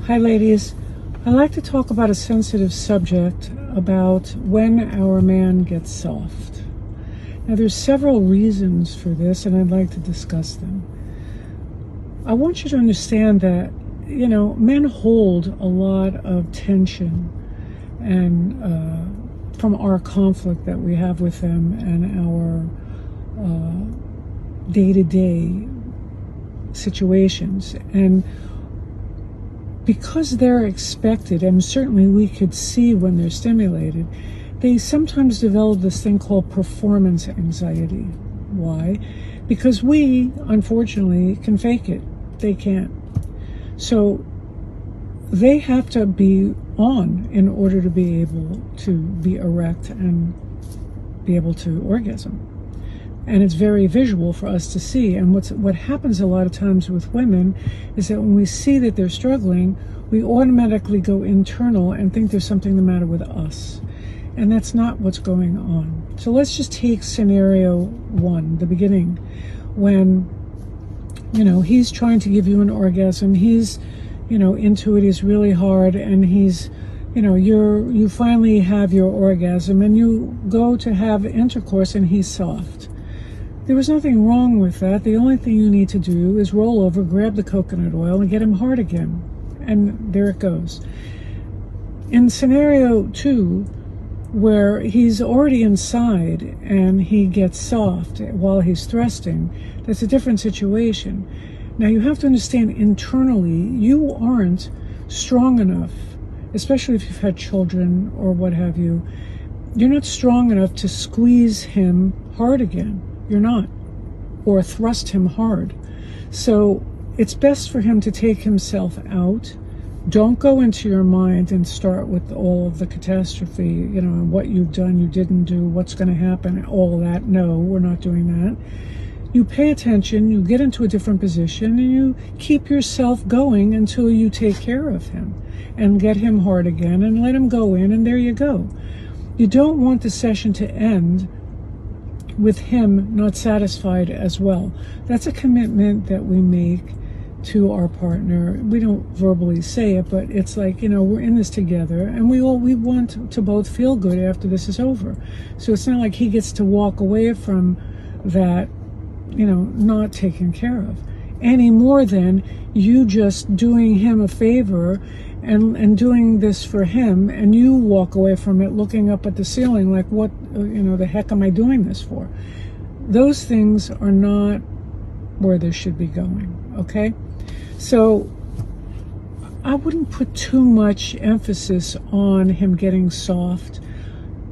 Hi ladies, I like to talk about a sensitive subject about when our man gets soft. Now there's several reasons for this and I'd like to discuss them. I want you to understand that, men hold a lot of tension and from our conflict that we have with them and our day-to-day situations. And because they're expected, and certainly we could see when they're stimulated, they sometimes develop this thing called performance anxiety. Why? Because we, unfortunately, can fake it. They can't. So they have to be on in order to be able to be erect and be able to orgasm. And it's very visual for us to see. And what happens a lot of times with women is that when we see that they're struggling, we automatically go internal and think there's something the matter with us. And that's not what's going on. So let's just take scenario one, the beginning, when, he's trying to give you an orgasm. He's, into it. He's really hard, and he's, you finally have your orgasm, and you go to have intercourse, and he's soft. There was nothing wrong with that. The only thing you need to do is roll over, grab the coconut oil, and get him hard again. And there it goes. In scenario two, where he's already inside and he gets soft while he's thrusting, that's a different situation. Now you have to understand, internally, you aren't strong enough, especially if you've had children or what have you. You're not strong enough to squeeze him hard again. You're not. Or thrust him hard. So it's best for him to take himself out. Don't go into your mind and start with all of the catastrophe, and what you've done, you didn't do, what's going to happen, all that. No, we're not doing that. You pay attention, you get into a different position, and you keep yourself going until you take care of him and get him hard again and let him go in, and there you go. You don't want the session to end with him not satisfied as well. That's a commitment that we make to our partner. We don't verbally say it, but it's like, we're in this together, and we want to both feel good after this is over. So it's not like he gets to walk away from that, not taken care of, any more than you just doing him a favor and doing this for him, and you walk away from it looking up at the ceiling like, what, the heck am I doing this for? Those things are not where this should be going, okay? So I wouldn't put too much emphasis on him getting soft.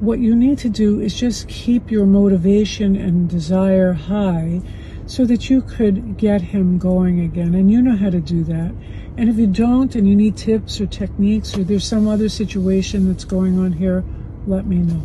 What you need to do is just keep your motivation and desire high so that you could get him going again, and you know how to do that. And if you don't, and you need tips or techniques, or there's some other situation that's going on here, let me know.